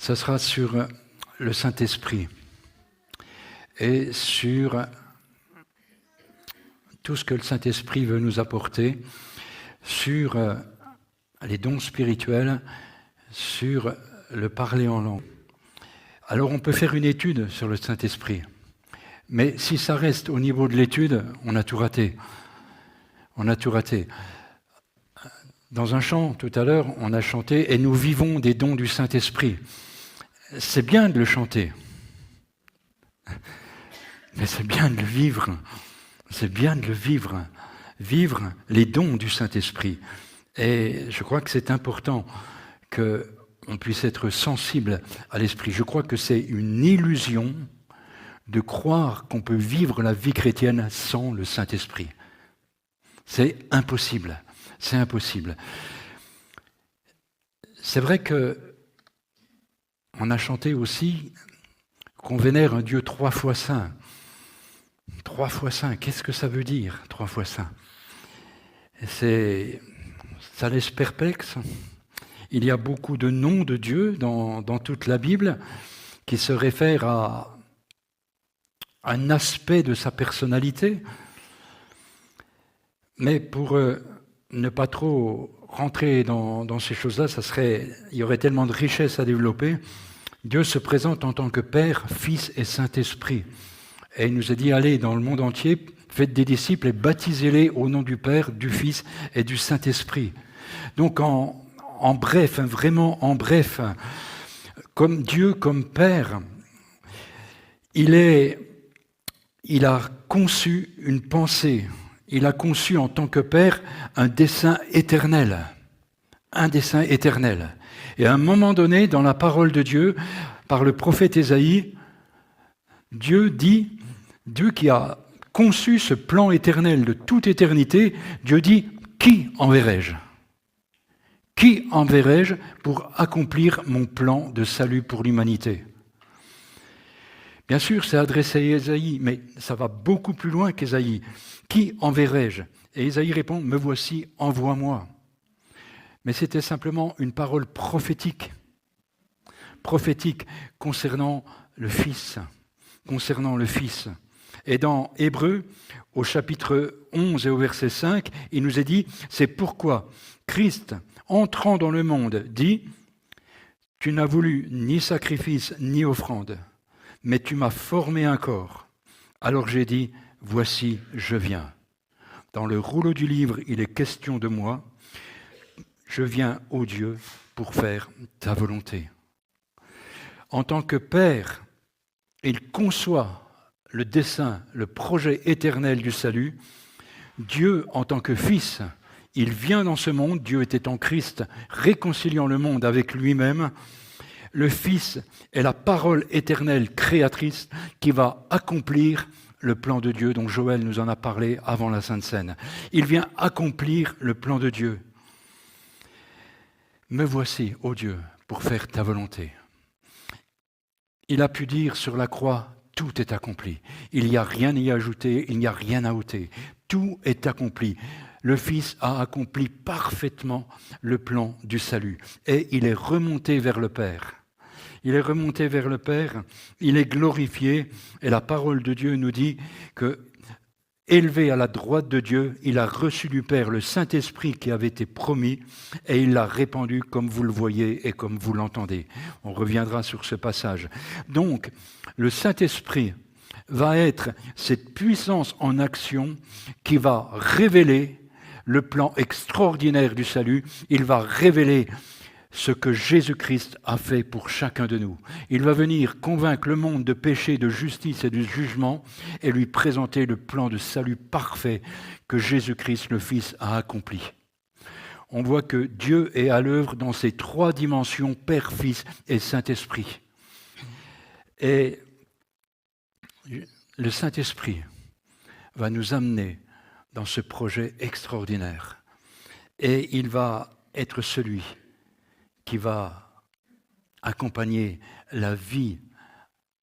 ça sera sur le Saint-Esprit et sur tout ce que le Saint-Esprit veut nous apporter, sur les dons spirituels, sur le parler en langue. Alors on peut faire une étude sur le Saint-Esprit, mais si ça reste au niveau de l'étude, on a tout raté. On a tout raté. Dans un chant, tout à l'heure, on a chanté « Et nous vivons des dons du Saint-Esprit ». C'est bien de le chanter, mais c'est bien de le vivre. C'est bien de le vivre. Vivre les dons du Saint-Esprit. Et je crois que c'est important qu'on puisse être sensible à l'Esprit. Je crois que c'est une illusion de croire qu'on peut vivre la vie chrétienne sans le Saint-Esprit. C'est impossible. C'est impossible. C'est vrai qu'on a chanté aussi qu'on vénère un Dieu 3 fois saint. 3 fois saint, qu'est-ce que ça veut dire, 3 fois saint? Ça laisse perplexe. Il y a beaucoup de noms de Dieu dans toute la Bible qui se réfèrent à un aspect de sa personnalité. Mais pour ne pas trop rentrer dans ces choses-là, il y aurait tellement de richesses à développer. Dieu se présente en tant que Père, Fils et Saint-Esprit. Et il nous a dit, allez dans le monde entier, faites des disciples et baptisez-les au nom du Père, du Fils et du Saint-Esprit. Donc en bref, vraiment en bref, comme Dieu, comme Père, il a conçu une pensée. Il a conçu en tant que Père un dessein éternel. Un dessein éternel. Et à un moment donné, dans la parole de Dieu, par le prophète Ésaïe, Dieu qui a conçu ce plan éternel de toute éternité, Dieu dit, qui enverrai-je ? Qui enverrai-je pour accomplir mon plan de salut pour l'humanité ? Bien sûr, c'est adressé à Ésaïe, mais ça va beaucoup plus loin qu'Ésaïe. Qui enverrai-je ? Et Ésaïe répond, me voici, envoie-moi. Mais c'était simplement une parole prophétique concernant le Fils. Et dans Hébreux, au chapitre 11 et au verset 5, il nous est dit, c'est pourquoi Christ, entrant dans le monde, dit, tu n'as voulu ni sacrifice ni offrande, mais tu m'as formé un corps. Alors j'ai dit, voici, je viens. Dans le rouleau du livre, il est question de moi. Je viens, ô Dieu, pour faire ta volonté. En tant que Père, il conçoit le dessein, le projet éternel du salut. Dieu, en tant que Fils, il vient dans ce monde, Dieu était en Christ, réconciliant le monde avec lui-même. Le Fils est la parole éternelle créatrice qui va accomplir le plan de Dieu dont Joël nous en a parlé avant la Sainte Seine. Il vient accomplir le plan de Dieu. Me voici, ô Dieu, pour faire ta volonté. Il a pu dire sur la croix, tout est accompli. Il n'y a rien à y ajouter, il n'y a rien à ôter. Tout est accompli. Le Fils a accompli parfaitement le plan du salut. Et il est remonté vers le Père. Il est remonté vers le Père, il est glorifié. Et la parole de Dieu nous dit que, élevé à la droite de Dieu, il a reçu du Père le Saint-Esprit qui avait été promis et il l'a répandu comme vous le voyez et comme vous l'entendez. On reviendra sur ce passage. Donc, le Saint-Esprit va être cette puissance en action qui va révéler le plan extraordinaire du salut. Il va révéler ce que Jésus-Christ a fait pour chacun de nous. Il va venir convaincre le monde de péché, de justice et de jugement et lui présenter le plan de salut parfait que Jésus-Christ, le Fils, a accompli. On voit que Dieu est à l'œuvre dans ces 3 dimensions, Père, Fils et Saint-Esprit. Et le Saint-Esprit va nous amener dans ce projet extraordinaire. Et il va être celui qui va accompagner la vie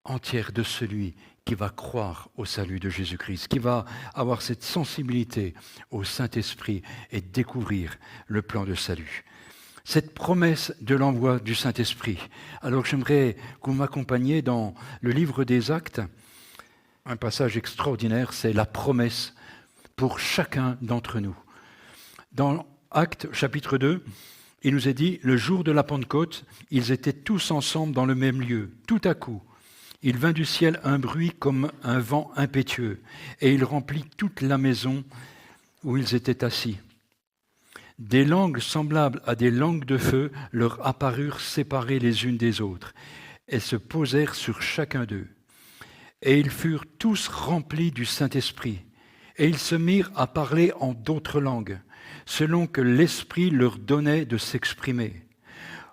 entière de celui qui va croire au salut de Jésus-Christ, qui va avoir cette sensibilité au Saint-Esprit et découvrir le plan de salut. cette promesse de l'envoi du Saint-Esprit. Alors j'aimerais que vous m'accompagniez dans le livre des Actes. Un passage extraordinaire, c'est la promesse pour chacun d'entre nous. Dans Actes chapitre 2, il nous est dit, le jour de la Pentecôte, ils étaient tous ensemble dans le même lieu. Tout à coup, il vint du ciel un bruit comme un vent impétueux, et il remplit toute la maison où ils étaient assis. Des langues semblables à des langues de feu leur apparurent séparées les unes des autres, et se posèrent sur chacun d'eux. Et ils furent tous remplis du Saint-Esprit, et ils se mirent à parler en d'autres langues, selon que l'Esprit leur donnait de s'exprimer.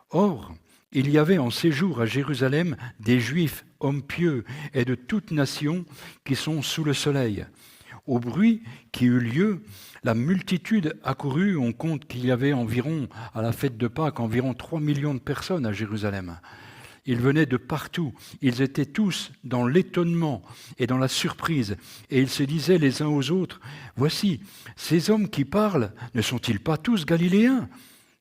Or, il y avait en séjour à Jérusalem des Juifs, hommes pieux et de toute nation qui sont sous le soleil. Au bruit qui eut lieu, la multitude accourut. On compte qu'il y avait environ, à la fête de Pâques, environ 3 millions de personnes à Jérusalem. Ils venaient de partout. Ils étaient tous dans l'étonnement et dans la surprise. Et ils se disaient les uns aux autres, « Voici, ces hommes qui parlent, ne sont-ils pas tous galiléens ?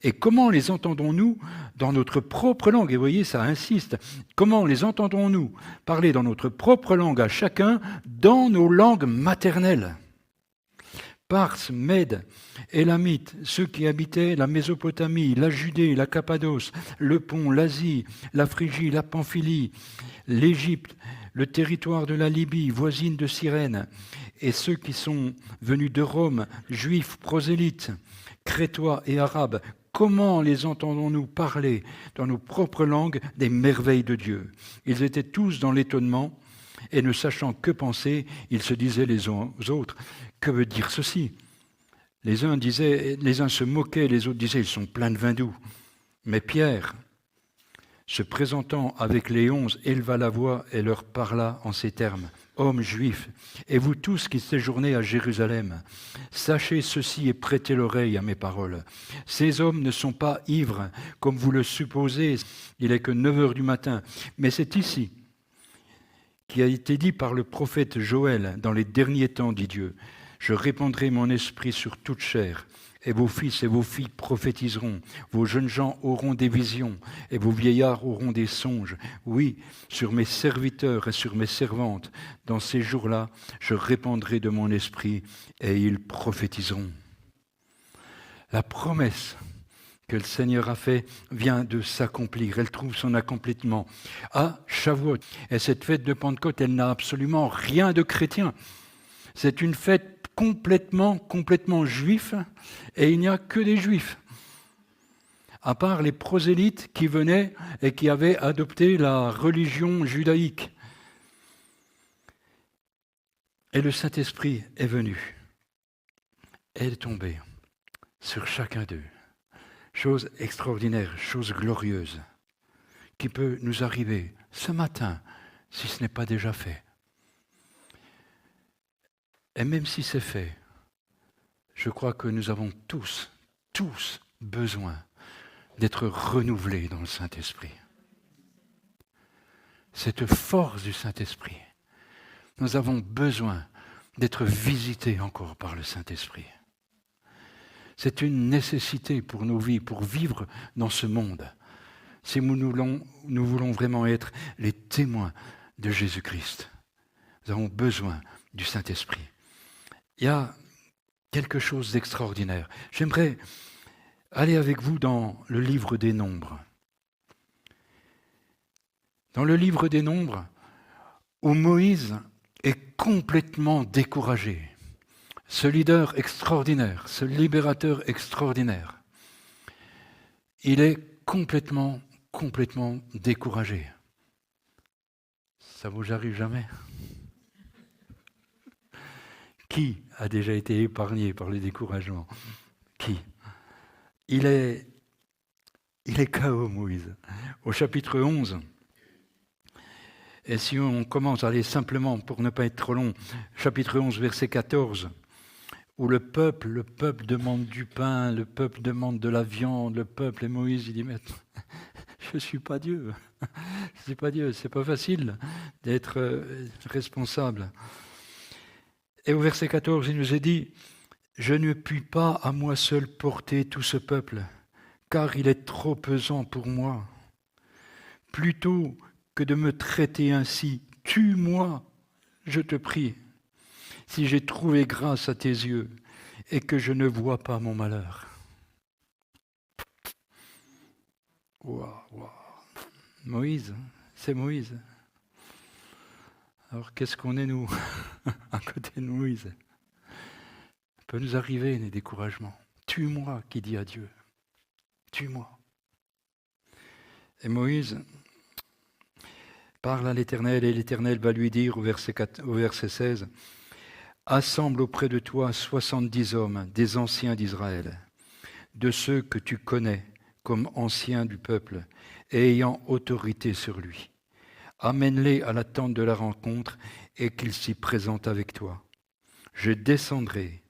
Et comment les entendons-nous dans notre propre langue ?» Et vous voyez, ça insiste. « Comment les entendons-nous parler dans notre propre langue à chacun, dans nos langues maternelles ?» Parses, Mèdes, Élamites, ceux qui habitaient la Mésopotamie, la Judée, la Cappadoce, le Pont, l'Asie, la Phrygie, la Pamphylie, l'Égypte, le territoire de la Libye, voisine de Cyrène, et ceux qui sont venus de Rome, juifs, prosélytes, crétois et arabes, comment les entendons-nous parler dans nos propres langues des merveilles de Dieu ? Ils étaient tous dans l'étonnement, et ne sachant que penser, ils se disaient les uns aux autres, « Que veut dire ceci ?» Les uns se moquaient, les autres disaient, « Ils sont pleins de vin doux. » Mais Pierre, se présentant avec les 11, éleva la voix et leur parla en ces termes, « Hommes juifs, et vous tous qui séjournez à Jérusalem, sachez ceci et prêtez l'oreille à mes paroles. Ces hommes ne sont pas ivres, comme vous le supposez, il est que 9 heures du matin, mais c'est ici qui a été dit par le prophète Joël, dans les derniers temps, dit Dieu, « Je répandrai mon esprit sur toute chair, et vos fils et vos filles prophétiseront, vos jeunes gens auront des visions, et vos vieillards auront des songes. Oui, sur mes serviteurs et sur mes servantes, dans ces jours-là, je répandrai de mon esprit, et ils prophétiseront. » La promesse que le Seigneur a fait vient de s'accomplir. Elle trouve son accomplissement à Shavuot. Et cette fête de Pentecôte, elle n'a absolument rien de chrétien. C'est une fête complètement juive, et il n'y a que des juifs. À part les prosélytes qui venaient et qui avaient adopté la religion judaïque. Et le Saint-Esprit est venu. Et est tombé sur chacun d'eux. Chose extraordinaire, chose glorieuse, qui peut nous arriver ce matin, si ce n'est pas déjà fait. Et même si c'est fait, je crois que nous avons tous besoin d'être renouvelés dans le Saint-Esprit. Cette force du Saint-Esprit, nous avons besoin d'être visités encore par le Saint-Esprit. C'est une nécessité pour nos vies, pour vivre dans ce monde. Si nous voulons vraiment être les témoins de Jésus-Christ, nous avons besoin du Saint-Esprit. Il y a quelque chose d'extraordinaire. J'aimerais aller avec vous dans le livre des Nombres. Dans le livre des Nombres, où Moïse est complètement découragé. Ce leader extraordinaire, ce libérateur extraordinaire, il est complètement découragé. Ça vous arrive jamais ? Qui a déjà été épargné par le découragement ? Qui ? Il est KO, Moïse. Au chapitre 11, et si on commence à aller simplement, pour ne pas être trop long, chapitre 11, verset 14, où le peuple demande du pain, le peuple demande de la viande, le peuple, et Moïse, il dit, mais je ne suis pas Dieu, c'est pas facile d'être responsable. Et au verset 14, il nous est dit, je ne puis pas à moi seul porter tout ce peuple, car il est trop pesant pour moi. Plutôt que de me traiter ainsi, tue-moi, je te prie, si j'ai trouvé grâce à tes yeux et que je ne vois pas mon malheur. Waouh, waouh. Moïse, c'est Moïse. Alors qu'est-ce qu'on est nous, à côté de Moïse? Il peut nous arriver des découragements. Tue-moi, qui dit à Dieu. Tue-moi. Et Moïse parle à l'Éternel et l'Éternel va lui dire au verset 16, « Assemble auprès de toi 70 hommes, des anciens d'Israël, de ceux que tu connais comme anciens du peuple et ayant autorité sur lui. Amène-les à la tente de la rencontre et qu'ils s'y présentent avec toi. Je descendrai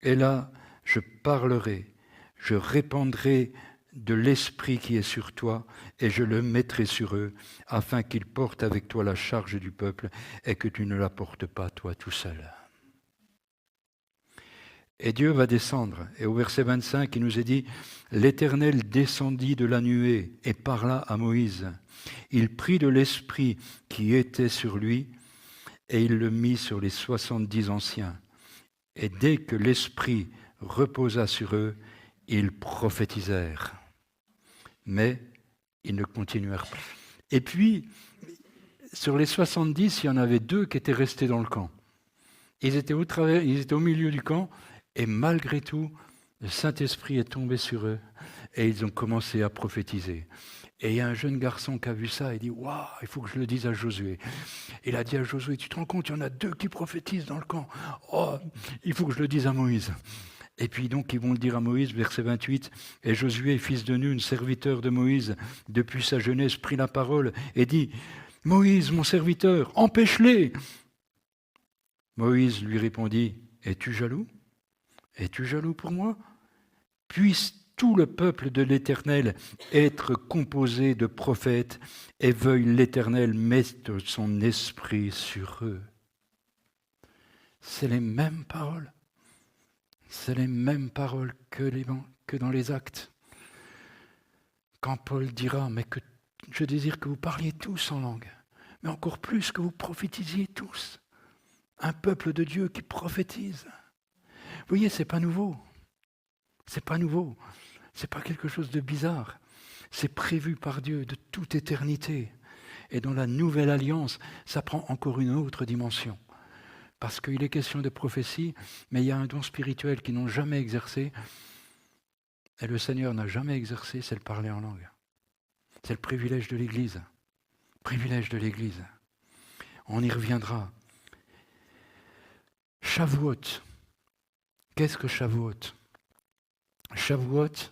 et là je parlerai, je répandrai de l'esprit qui est sur toi et je le mettrai sur eux afin qu'ils portent avec toi la charge du peuple et que tu ne la portes pas toi tout seul. » Et Dieu va descendre. Et au verset 25, il nous est dit, « L'Éternel descendit de la nuée et parla à Moïse. Il prit de l'esprit qui était sur lui et il le mit sur les 70 anciens. Et dès que l'esprit reposa sur eux, ils prophétisèrent. Mais ils ne continuèrent pas. » Et puis, sur les 70, il y en avait 2 qui étaient restés dans le camp. Ils étaient au milieu du camp. Et malgré tout, le Saint-Esprit est tombé sur eux et ils ont commencé à prophétiser. Et il y a un jeune garçon qui a vu ça et dit « Waouh, il faut que je le dise à Josué. » Il a dit à Josué « Tu te rends compte, il y en a 2 qui prophétisent dans le camp. Oh, il faut que je le dise à Moïse. » Et puis donc ils vont le dire à Moïse, verset 28. « Et Josué, fils de Nun, serviteur de Moïse, depuis sa jeunesse, prit la parole et dit « Moïse, mon serviteur, empêche-les !» Moïse lui répondit « Es-tu jaloux ? Es-tu jaloux pour moi ? Puisse tout le peuple de l'Éternel être composé de prophètes et veuille l'Éternel mettre son esprit sur eux. » C'est les mêmes paroles. C'est les mêmes paroles que dans les Actes. Quand Paul dira « Mais que je désire que vous parliez tous en langue, mais encore plus que vous prophétisiez tous. » Un peuple de Dieu qui prophétise. Vous voyez, c'est pas nouveau. C'est pas nouveau. C'est pas quelque chose de bizarre. C'est prévu par Dieu de toute éternité. Et dans la nouvelle alliance, ça prend encore une autre dimension. Parce qu'il est question de prophétie, mais il y a un don spirituel qu'ils n'ont jamais exercé. Et le Seigneur n'a jamais exercé, c'est le parler en langue. C'est le privilège de l'Église. Privilège de l'Église. On y reviendra. Shavuot. Qu'est-ce que Shavuot ? Shavuot,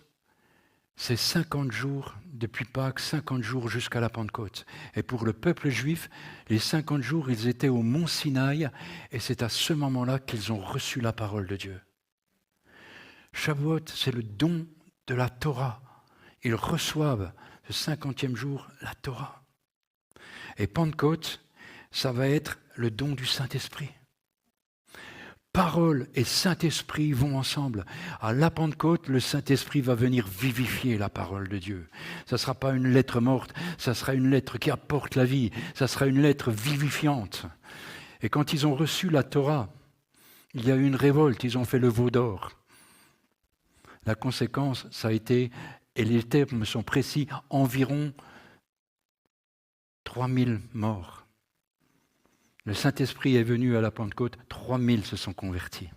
c'est 50 jours depuis Pâques, 50 jours jusqu'à la Pentecôte. Et pour le peuple juif, les 50 jours, ils étaient au mont Sinaï, et c'est à ce moment-là qu'ils ont reçu la parole de Dieu. Shavuot, c'est le don de la Torah. Ils reçoivent ce 50e jour la Torah. Et Pentecôte, ça va être le don du Saint-Esprit. Parole et Saint-Esprit vont ensemble. À la Pentecôte, le Saint-Esprit va venir vivifier la parole de Dieu. Ça ne sera pas une lettre morte, ça sera une lettre qui apporte la vie, ça sera une lettre vivifiante. Et quand ils ont reçu la Torah, il y a eu une révolte, ils ont fait le veau d'or. La conséquence, ça a été, et les termes sont précis, environ 3000 morts. Le Saint-Esprit est venu à la Pentecôte, 3000 se sont convertis.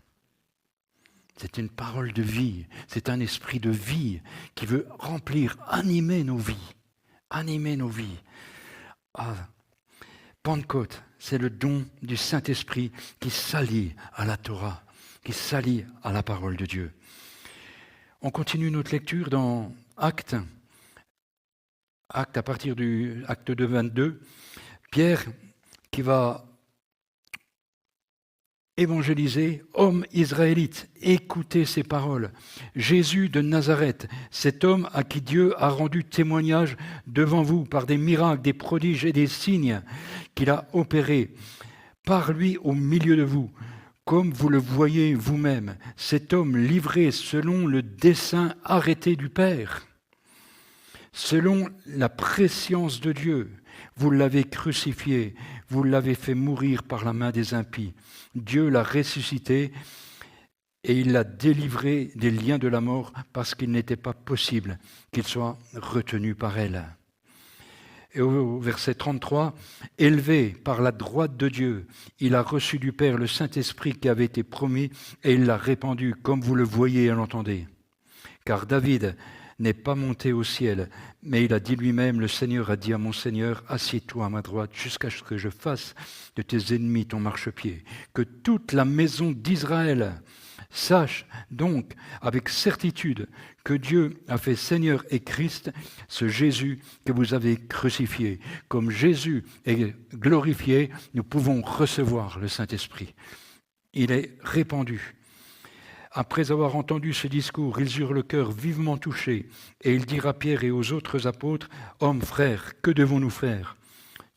C'est une parole de vie, c'est un esprit de vie qui veut remplir, animer nos vies. Animer nos vies. Ah, Pentecôte, c'est le don du Saint-Esprit qui s'allie à la Torah, qui s'allie à la parole de Dieu. On continue notre lecture dans Actes. Actes à partir du Acte 2, 22. Pierre qui va évangéliser, homme israélite, écoutez ces paroles. Jésus de Nazareth, cet homme à qui Dieu a rendu témoignage devant vous par des miracles, des prodiges et des signes qu'il a opérés, par lui au milieu de vous, comme vous le voyez vous-même, cet homme livré selon le dessein arrêté du Père. selon la prescience de Dieu, vous l'avez crucifié, vous l'avez fait mourir par la main des impies. Dieu l'a ressuscité et il l'a délivré des liens de la mort parce qu'il n'était pas possible qu'il soit retenu par elle. Et au verset 33, « Élevé par la droite de Dieu, il a reçu du Père le Saint-Esprit qui avait été promis et il l'a répandu comme vous le voyez et l'entendez. Car David n'est pas monté au ciel, mais il a dit lui-même, le Seigneur a dit à mon Seigneur, assieds-toi à ma droite jusqu'à ce que je fasse de tes ennemis ton marchepied. Que toute la maison d'Israël sache donc avec certitude que Dieu a fait Seigneur et Christ ce Jésus que vous avez crucifié. Comme Jésus est glorifié, nous pouvons recevoir le Saint-Esprit. Il est répandu. Après avoir entendu ce discours, ils eurent le cœur vivement touché, et il dirent à Pierre et aux autres apôtres, « Hommes, frères, que devons-nous faire ?»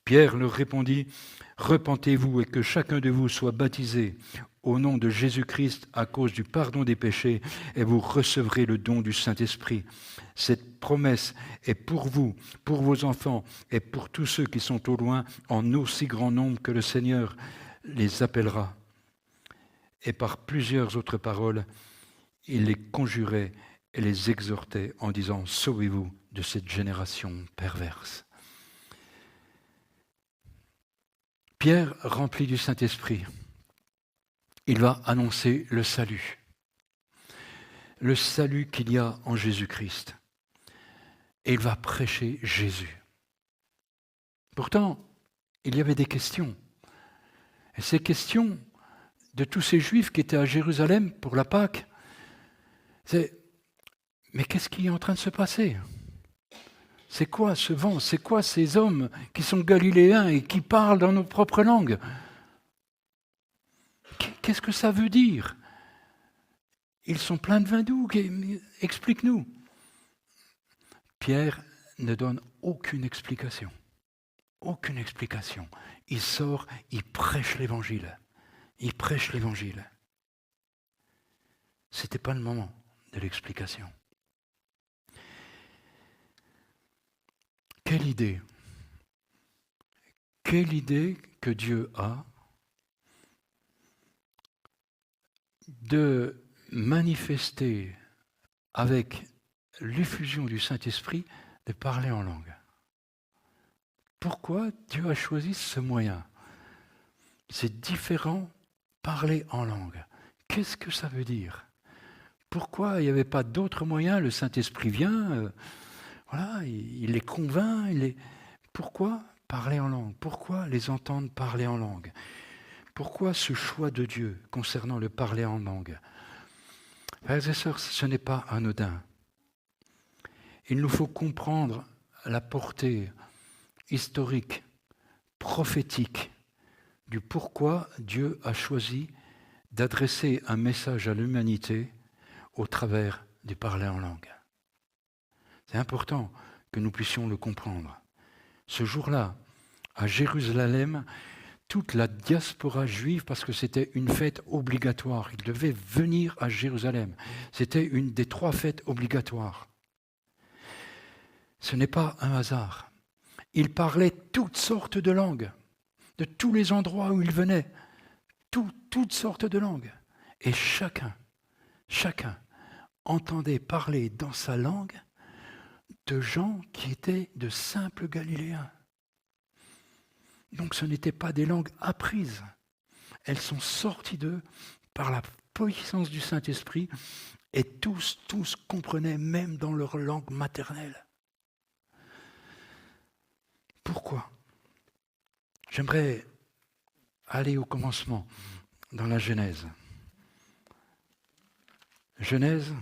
Pierre leur répondit, « Repentez-vous et que chacun de vous soit baptisé au nom de Jésus-Christ à cause du pardon des péchés, et vous recevrez le don du Saint-Esprit. Cette promesse est pour vous, pour vos enfants, et pour tous ceux qui sont au loin, en aussi grand nombre que le Seigneur les appellera. » Et par plusieurs autres paroles, il les conjurait et les exhortait en disant « Sauvez-vous de cette génération perverse ». Pierre, rempli du Saint-Esprit, il va annoncer le salut qu'il y a en Jésus-Christ. Et il va prêcher Jésus. Pourtant, il y avait des questions. Et ces questions de tous ces Juifs qui étaient à Jérusalem pour la Pâque, c'est « Mais qu'est-ce qui est en train de se passer ? C'est quoi ce vent ? C'est quoi ces hommes qui sont galiléens et qui parlent dans nos propres langues ? Qu'est-ce que ça veut dire ? Ils sont pleins de vin doux, explique-nous. » Pierre ne donne aucune explication. Aucune explication. Il sort, il prêche l'Évangile. Il prêche l'Évangile. Ce n'était pas le moment de l'explication. Quelle idée que Dieu a de manifester avec l'effusion du Saint-Esprit de parler en langue. Pourquoi Dieu a choisi ce moyen ? C'est différent, parler en langue. Qu'est-ce que ça veut dire ? Pourquoi il n'y avait pas d'autre moyen ? Le Saint-Esprit vient, voilà, il les convainc. Pourquoi parler en langue ? Pourquoi les entendre parler en langue ? Pourquoi ce choix de Dieu concernant le parler en langue ? Frères et sœurs, ce n'est pas anodin. Il nous faut comprendre la portée historique, prophétique, du pourquoi Dieu a choisi d'adresser un message à l'humanité au travers du parler en langue. C'est important que nous puissions le comprendre. Ce jour-là, à Jérusalem, toute la diaspora juive, parce que c'était une fête obligatoire, ils devaient venir à Jérusalem. C'était une des 3 fêtes obligatoires. Ce n'est pas un hasard. Ils parlaient toutes sortes de langues, de tous les endroits où ils venaient, toutes sortes de langues. Et chacun entendait parler dans sa langue de gens qui étaient de simples Galiléens. Donc ce n'étaient pas des langues apprises. Elles sont sorties d'eux par la puissance du Saint-Esprit et tous comprenaient même dans leur langue maternelle. Pourquoi ? J'aimerais aller au commencement, dans la Genèse. Genèse,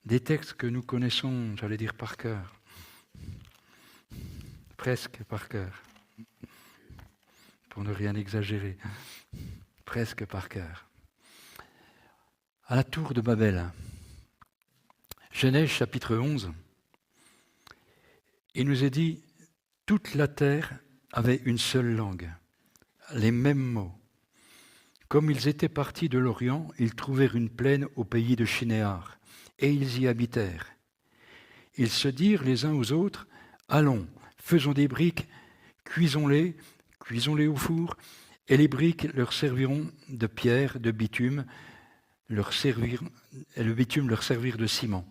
des textes que nous connaissons, j'allais dire par cœur, presque par cœur, pour ne rien exagérer, presque par cœur. À la tour de Babel, Genèse chapitre 11, il nous est dit, toute la terre avait une seule langue, les mêmes mots. Comme ils étaient partis de l'Orient, ils trouvèrent une plaine au pays de Shinéar, et ils y habitèrent. Ils se dirent les uns aux autres, « Allons, faisons des briques, cuisons-les au four, et les briques leur serviront de pierre, de bitume, et le bitume leur servir de ciment. »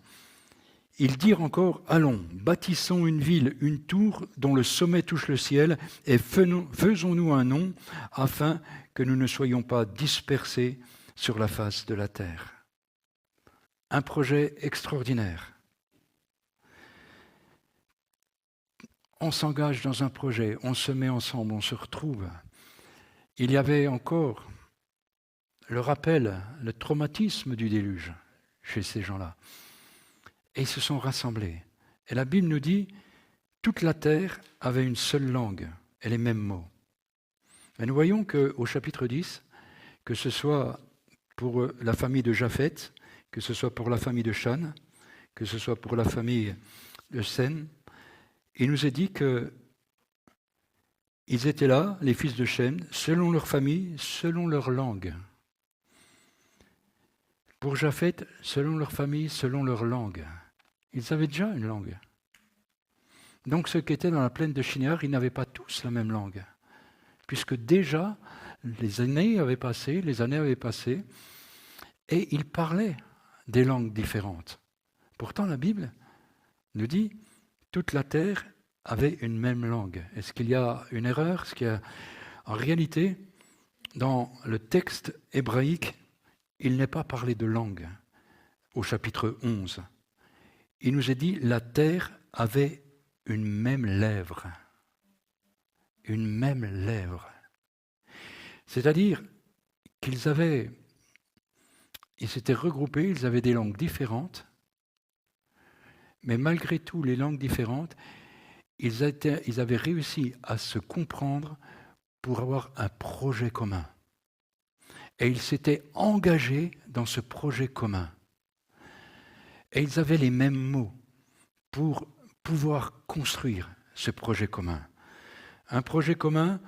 Ils dirent encore, « Allons, bâtissons une ville, une tour dont le sommet touche le ciel, et faisons-nous un nom, afin que nous ne soyons pas dispersés sur la face de la terre. » Un projet extraordinaire. On s'engage dans un projet, on se met ensemble, on se retrouve. Il y avait encore le rappel, le traumatisme du déluge chez ces gens-là. Et ils se sont rassemblés. Et la Bible nous dit, toute la terre avait une seule langue et les mêmes mots. Mais nous voyons qu'au chapitre 10, que ce soit pour la famille de Japheth, que ce soit pour la famille de Chan, que ce soit pour la famille de Sem, il nous est dit qu'ils étaient là, les fils de Shem, selon leur famille, selon leur langue. Pour Japheth, selon leur famille, selon leur langue. Ils avaient déjà une langue. Donc ceux qui étaient dans la plaine de Shinar, ils n'avaient pas tous la même langue. Puisque déjà, les années avaient passé, et ils parlaient des langues différentes. Pourtant, la Bible nous dit toute la terre avait une même langue. Est-ce qu'il y a une erreur? En réalité, dans le texte hébraïque, il n'est pas parlé de langue au chapitre 11. Il nous est dit la terre avait une même lèvre. Une même lèvre. C'est-à-dire qu'ils s'étaient regroupés, ils avaient des langues différentes, mais malgré tout, les langues différentes, ils avaient réussi à se comprendre pour avoir un projet commun. Et ils s'étaient engagés dans ce projet commun. Et ils avaient les mêmes mots pour pouvoir construire ce projet commun. Un projet commun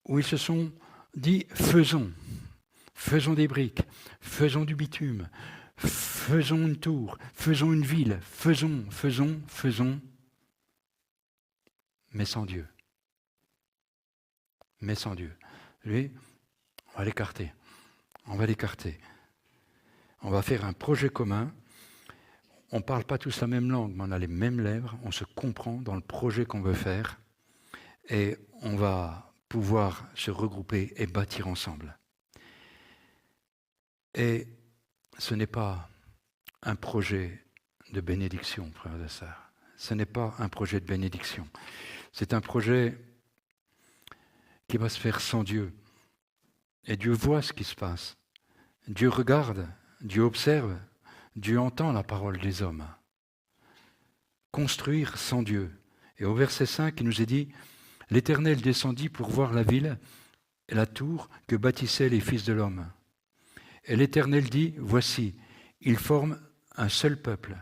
où ils se sont dit « faisons des briques, faisons du bitume, faisons une tour, faisons une ville, faisons, mais sans Dieu. » Mais sans Dieu. Lui, on va l'écarter. On va faire un projet commun. On ne parle pas tous la même langue, mais on a les mêmes lèvres. On se comprend dans le projet qu'on veut faire. Et on va pouvoir se regrouper et bâtir ensemble. Et ce n'est pas un projet de bénédiction, frères et sœurs. Ce n'est pas un projet de bénédiction. C'est un projet qui va se faire sans Dieu. Et Dieu voit ce qui se passe. Dieu regarde, Dieu observe, Dieu entend la parole des hommes. Construire sans Dieu. Et au verset 5, il nous est dit « L'Éternel descendit pour voir la ville et la tour que bâtissaient les fils de l'homme. Et l'Éternel dit « Voici, ils forment un seul peuple. »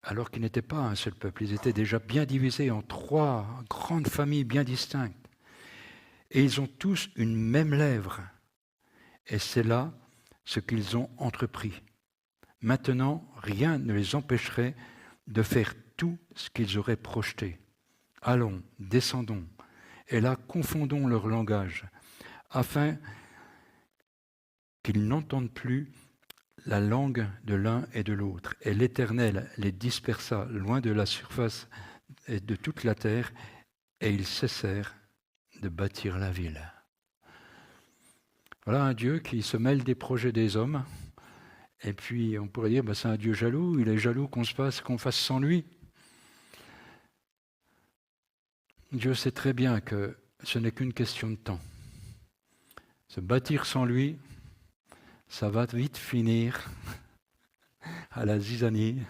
Alors qu'ils n'étaient pas un seul peuple, ils étaient déjà bien divisés en 3 grandes familles bien distinctes. Et ils ont tous une même lèvre. Et c'est là ce qu'ils ont entrepris. Maintenant, rien ne les empêcherait de faire tout ce qu'ils auraient projeté. Allons, descendons, et là confondons leur langage, afin qu'ils n'entendent plus la langue de l'un et de l'autre. Et l'Éternel les dispersa loin de la surface et de toute la terre, et ils cessèrent de bâtir la ville. Voilà un Dieu qui se mêle des projets des hommes, et puis on pourrait dire, c'est un Dieu jaloux, il est jaloux qu'on fasse sans lui. Dieu sait très bien que ce n'est qu'une question de temps. Se bâtir sans lui, ça va vite finir à la zizanie,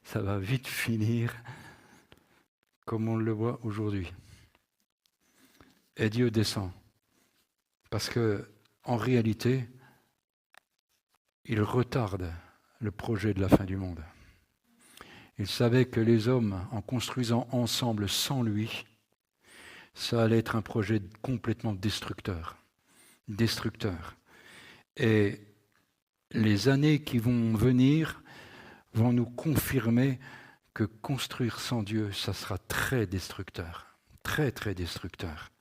ça va vite finir comme on le voit aujourd'hui. Et Dieu descend, parce que en réalité, il retarde le projet de la fin du monde. Il savait que les hommes, en construisant ensemble sans lui, ça allait être un projet complètement destructeur. Et les années qui vont venir vont nous confirmer que construire sans Dieu, ça sera très destructeur. Très, très destructeur.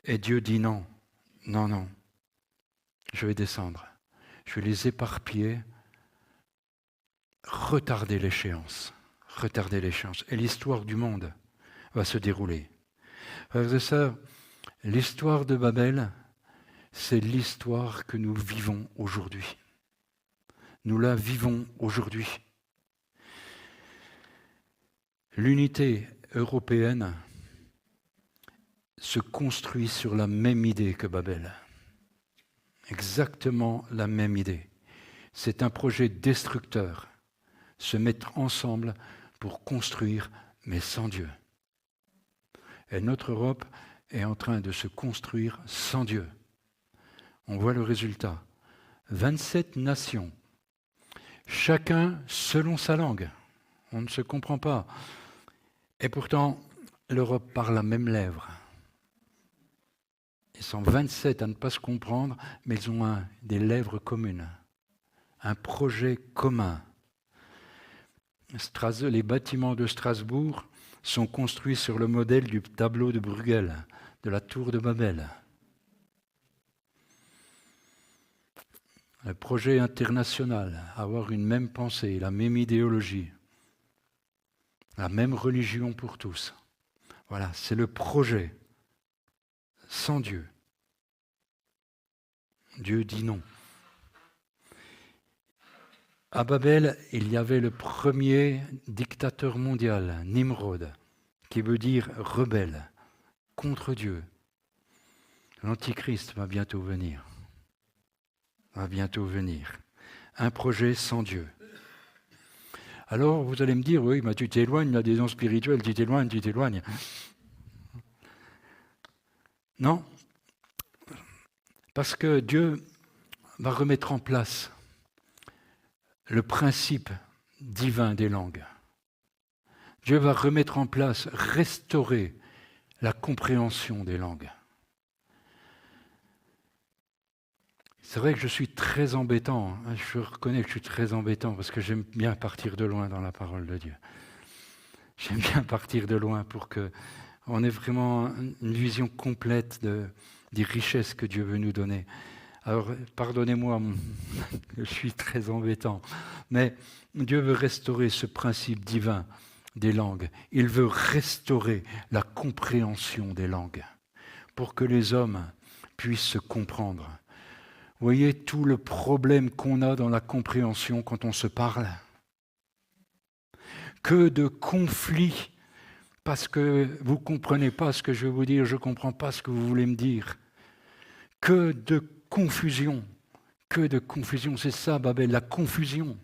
Et Dieu dit non, non, non. Je vais descendre. Je vais les éparpiller, retarder l'échéance. Retarder l'échéance. Et l'histoire du monde va se dérouler. Frères et sœurs, l'histoire de Babel, c'est l'histoire que nous vivons aujourd'hui. Nous la vivons aujourd'hui. L'unité européenne se construit sur la même idée que Babel. Exactement la même idée. C'est un projet destructeur. Se mettre ensemble pour construire, mais sans Dieu. Et notre Europe est en train de se construire sans Dieu. On voit le résultat. 27 nations, chacun selon sa langue. On ne se comprend pas. Et pourtant, l'Europe parle la même lèvre. Ils sont 27 à ne pas se comprendre, mais ils ont des lèvres communes, un projet commun. Les bâtiments de Strasbourg sont construits sur le modèle du tableau de Bruegel, de la tour de Babel. Le projet international, avoir une même pensée, la même idéologie, la même religion pour tous. Voilà, c'est le projet. Sans Dieu. Dieu dit non. À Babel, il y avait le premier dictateur mondial, Nimrod, qui veut dire rebelle, contre Dieu. L'Antichrist va bientôt venir. Va bientôt venir. Un projet sans Dieu. Alors, vous allez me dire, oui, mais tu t'éloignes, l'adhésion spirituelle, tu t'éloignes. Non, parce que Dieu va remettre en place le principe divin des langues. Dieu va remettre en place, restaurer la compréhension des langues. C'est vrai que je suis très embêtant, je reconnais que je suis très embêtant parce que j'aime bien partir de loin dans la parole de Dieu. J'aime bien partir de loin pour qu'on ait vraiment une vision complète des richesses que Dieu veut nous donner. Alors, pardonnez-moi, je suis très embêtant, mais Dieu veut restaurer ce principe divin des langues. Il veut restaurer la compréhension des langues pour que les hommes puissent se comprendre. Vous voyez tout le problème qu'on a dans la compréhension quand on se parle. Que de conflits parce que vous ne comprenez pas ce que je veux vous dire, je ne comprends pas ce que vous voulez me dire. Que de confusion, c'est ça Babel, la confusion.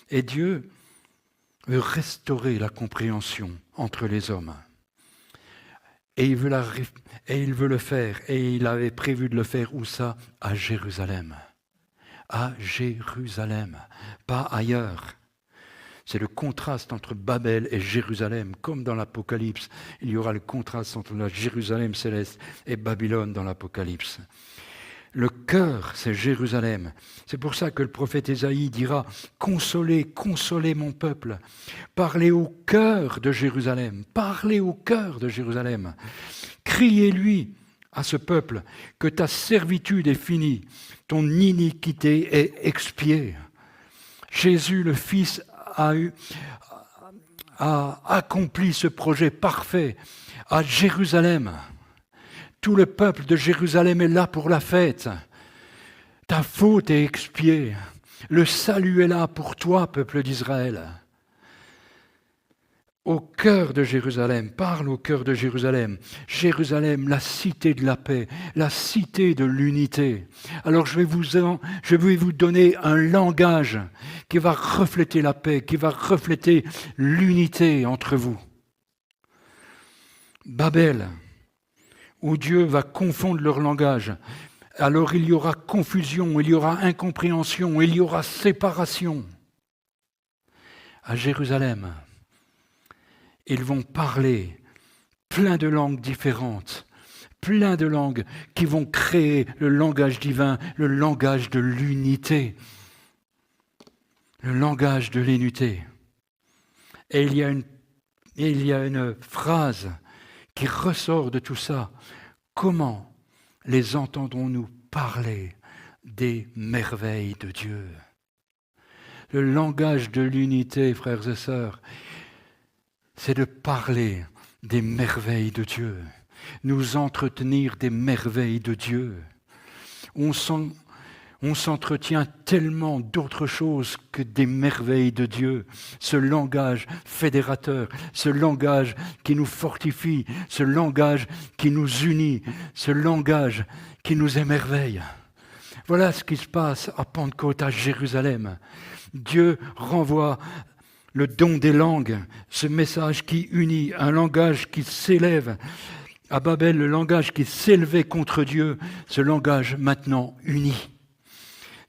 Et Dieu veut restaurer la compréhension entre les hommes. Et il veut le faire, et il avait prévu de le faire, où ça ? À Jérusalem. À Jérusalem, pas ailleurs. C'est le contraste entre Babel et Jérusalem, comme dans l'Apocalypse. Il y aura le contraste entre la Jérusalem céleste et Babylone dans l'Apocalypse. Le cœur, c'est Jérusalem. C'est pour ça que le prophète Ésaïe dira « Consolez, consolez mon peuple. Parlez au cœur de Jérusalem. Parlez au cœur de Jérusalem. Criez-lui à ce peuple que ta servitude est finie, ton iniquité est expiée. » Jésus, le Fils, a accompli ce projet parfait à Jérusalem. Tout le peuple de Jérusalem est là pour la fête. Ta faute est expiée. Le salut est là pour toi, peuple d'Israël. Au cœur de Jérusalem, parle au cœur de Jérusalem. Jérusalem, la cité de la paix, la cité de l'unité. Alors je vais vous donner un langage qui va refléter la paix, qui va refléter l'unité entre vous. Babel, où Dieu va confondre leur langage. Alors il y aura confusion, il y aura incompréhension, il y aura séparation. À Jérusalem, ils vont parler plein de langues différentes, plein de langues qui vont créer le langage divin, le langage de l'unité. le langage de l'unité. Et il y a une phrase qui ressort de tout ça. Comment les entendrons-nous parler des merveilles de Dieu? Le langage de l'unité, frères et sœurs, c'est de parler des merveilles de Dieu, nous entretenir des merveilles de Dieu. On s'entretient tellement d'autres choses que des merveilles de Dieu. Ce langage fédérateur, ce langage qui nous fortifie, ce langage qui nous unit, ce langage qui nous émerveille. Voilà ce qui se passe à Pentecôte, à Jérusalem. Dieu renvoie le don des langues, ce message qui unit, un langage qui s'élève. À Babel, le langage qui s'élevait contre Dieu, ce langage maintenant uni.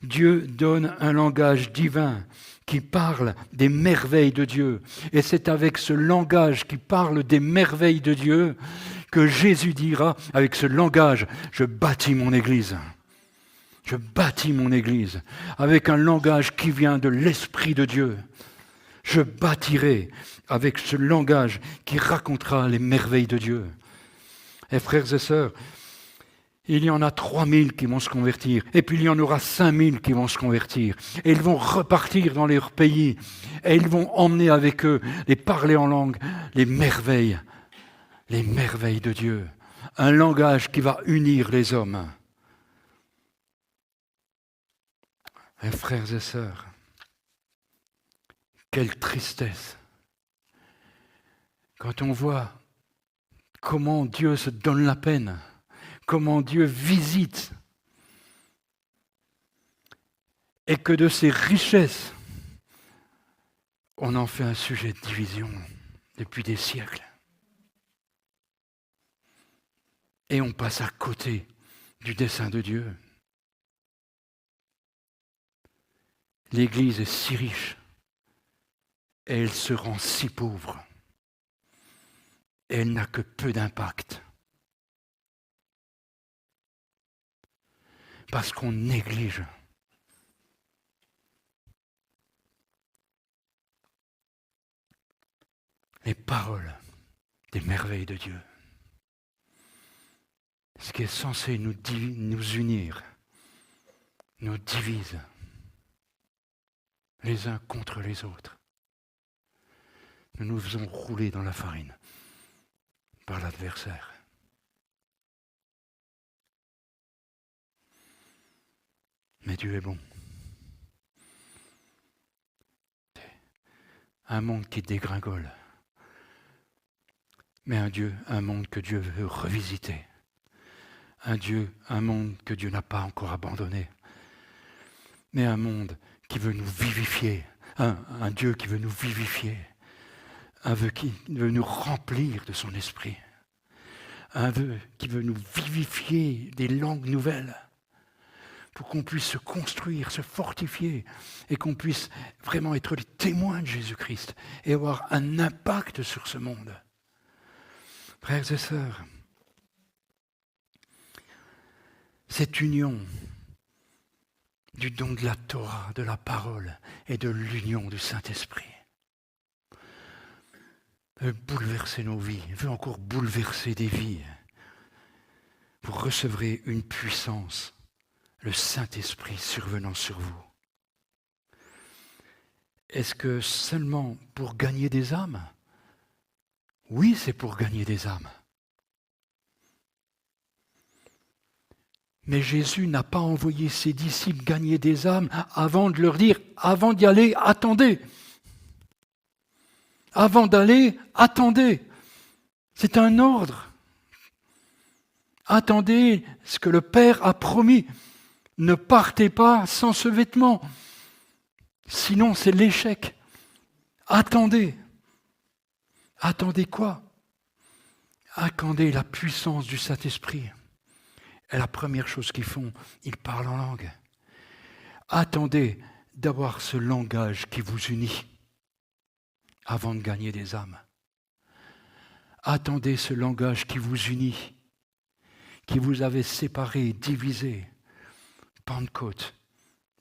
Dieu donne un langage divin qui parle des merveilles de Dieu. Et c'est avec ce langage qui parle des merveilles de Dieu que Jésus dira, avec ce langage, je bâtis mon Église. Je bâtis mon Église avec un langage qui vient de l'Esprit de Dieu. Je bâtirai avec ce langage qui racontera les merveilles de Dieu. Et frères et sœurs, il y en a 3000 qui vont se convertir, et puis il y en aura 5000 qui vont se convertir. Et ils vont repartir dans leur pays, et ils vont emmener avec eux, les parler en langue, les merveilles de Dieu. Un langage qui va unir les hommes. Et frères et sœurs, quelle tristesse quand on voit comment Dieu se donne la peine, comment Dieu visite, et que de ces richesses, on en fait un sujet de division depuis des siècles. Et on passe à côté du dessein de Dieu. L'Église est si riche et elle se rend si pauvre. Et elle n'a que peu d'impact. Parce qu'on néglige les paroles des merveilles de Dieu. Ce qui est censé nous unir, nous divise les uns contre les autres. Nous nous faisons rouler dans la farine par l'adversaire. Mais Dieu est bon. Un monde qui dégringole. Mais un monde que Dieu veut revisiter. Un monde que Dieu n'a pas encore abandonné. Mais un monde qui veut nous vivifier. Un Dieu qui veut nous vivifier. Un Dieu qui veut nous remplir de son esprit. Un Dieu qui veut nous vivifier des langues nouvelles. Pour qu'on puisse se construire, se fortifier, et qu'on puisse vraiment être les témoins de Jésus-Christ et avoir un impact sur ce monde. Frères et sœurs, cette union du don de la Torah, de la parole et de l'union du Saint-Esprit veut bouleverser nos vies, veut encore bouleverser des vies. Vous recevrez une puissance, le Saint-Esprit survenant sur vous. Est-ce que seulement pour gagner des âmes? Oui, c'est pour gagner des âmes. Mais Jésus n'a pas envoyé ses disciples gagner des âmes avant de leur dire, avant d'y aller, attendez. Avant d'aller, attendez. C'est un ordre. Attendez ce que le Père a promis. Ne partez pas sans ce vêtement. Sinon, c'est l'échec. Attendez. Attendez quoi? Attendez la puissance du Saint-Esprit. Et la première chose qu'ils font, ils parlent en langue. Attendez d'avoir ce langage qui vous unit avant de gagner des âmes. Attendez ce langage qui vous unit, qui vous avait séparés, divisés. Pentecôte,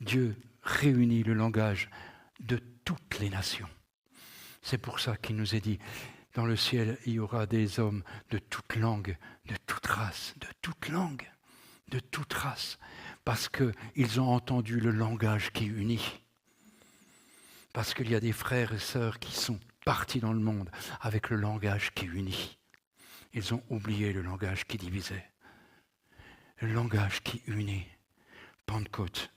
Dieu réunit le langage de toutes les nations. C'est pour ça qu'il nous est dit, dans le ciel, il y aura des hommes de toute langue, de toute race, de toute langue, de toute race, parce qu'ils ont entendu le langage qui unit. Parce qu'il y a des frères et sœurs qui sont partis dans le monde avec le langage qui unit. Ils ont oublié le langage qui divisait. Le langage qui unit. Pentecôte,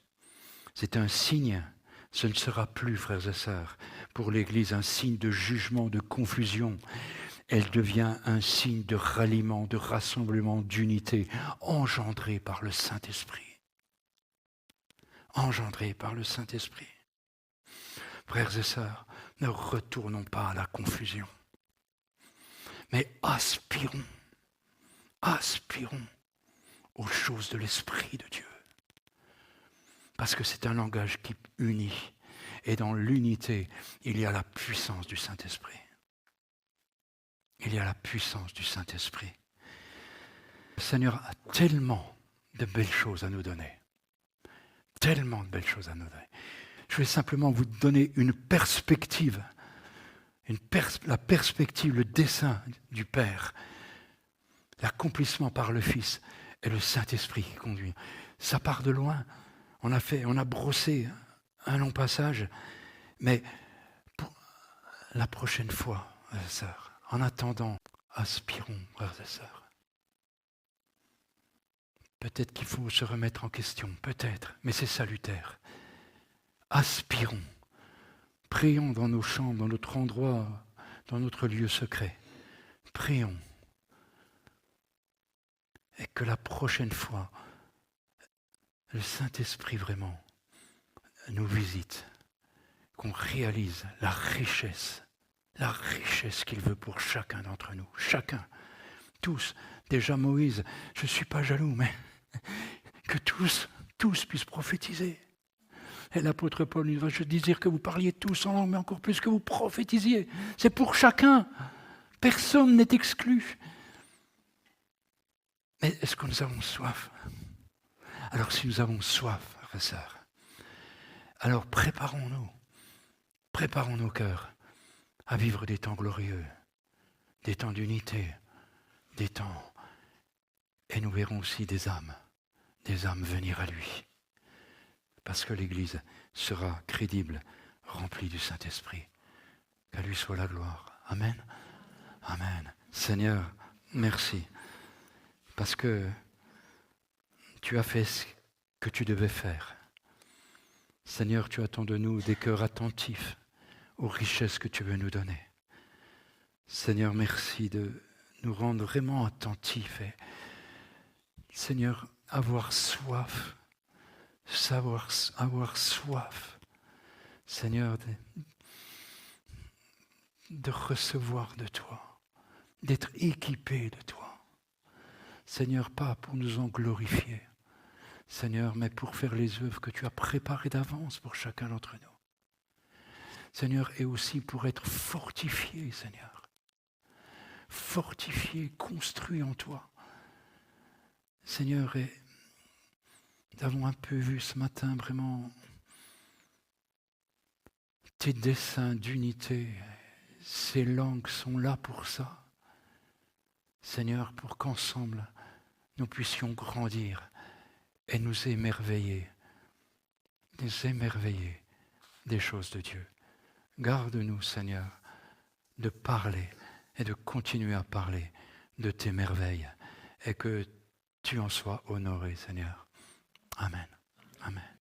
c'est un signe. Ce ne sera plus, frères et sœurs, pour l'Église un signe de jugement, de confusion. Elle devient un signe de ralliement, de rassemblement, d'unité, engendré par le Saint-Esprit. Engendré par le Saint-Esprit. Frères et sœurs, ne retournons pas à la confusion, mais aspirons aux choses de l'Esprit de Dieu. Parce que c'est un langage qui unit. Et dans l'unité, il y a la puissance du Saint-Esprit. Il y a la puissance du Saint-Esprit. Le Seigneur a tellement de belles choses à nous donner. Tellement de belles choses à nous donner. Je vais simplement vous donner une perspective. La perspective, le dessein du Père. L'accomplissement par le Fils et le Saint-Esprit qui conduit. Ça part de loin. On a brossé un long passage, mais pour la prochaine fois, frères et sœurs, en attendant, aspirons, frères et sœurs. Peut-être qu'il faut se remettre en question, peut-être, mais c'est salutaire. Aspirons, prions dans nos chambres, dans notre endroit, dans notre lieu secret. Prions. Et que la prochaine fois, le Saint-Esprit vraiment nous visite, qu'on réalise la richesse qu'il veut pour chacun d'entre nous. Chacun, tous. Déjà Moïse, je ne suis pas jaloux, mais que tous puissent prophétiser. Et l'apôtre Paul nous va, je désire que vous parliez tous en langue, mais encore plus que vous prophétisiez. C'est pour chacun. Personne n'est exclu. Mais est-ce que nous avons soif ? Alors si nous avons soif, frères et sœurs, alors préparons nos cœurs à vivre des temps glorieux, des temps d'unité, des temps, et nous verrons aussi des âmes venir à lui, parce que l'Église sera crédible, remplie du Saint-Esprit. Qu'à lui soit la gloire. Amen. Amen. Seigneur, merci, parce que tu as fait ce que tu devais faire. Seigneur, tu attends de nous des cœurs attentifs aux richesses que tu veux nous donner. Seigneur, merci de nous rendre vraiment attentifs et, Seigneur, avoir soif, avoir soif, Seigneur, de recevoir de toi, d'être équipé de toi. Seigneur, pas pour nous en glorifier, Seigneur, mais pour faire les œuvres que tu as préparées d'avance pour chacun d'entre nous. Seigneur, et aussi pour être fortifié, Seigneur. Fortifié, construit en toi. Seigneur, et nous avons un peu vu ce matin vraiment tes desseins d'unité. Ces langues sont là pour ça. Seigneur, pour qu'ensemble, nous puissions grandir et nous émerveiller des choses de Dieu. Garde-nous, Seigneur, de parler et de continuer à parler de tes merveilles et que tu en sois honoré, Seigneur. Amen. Amen.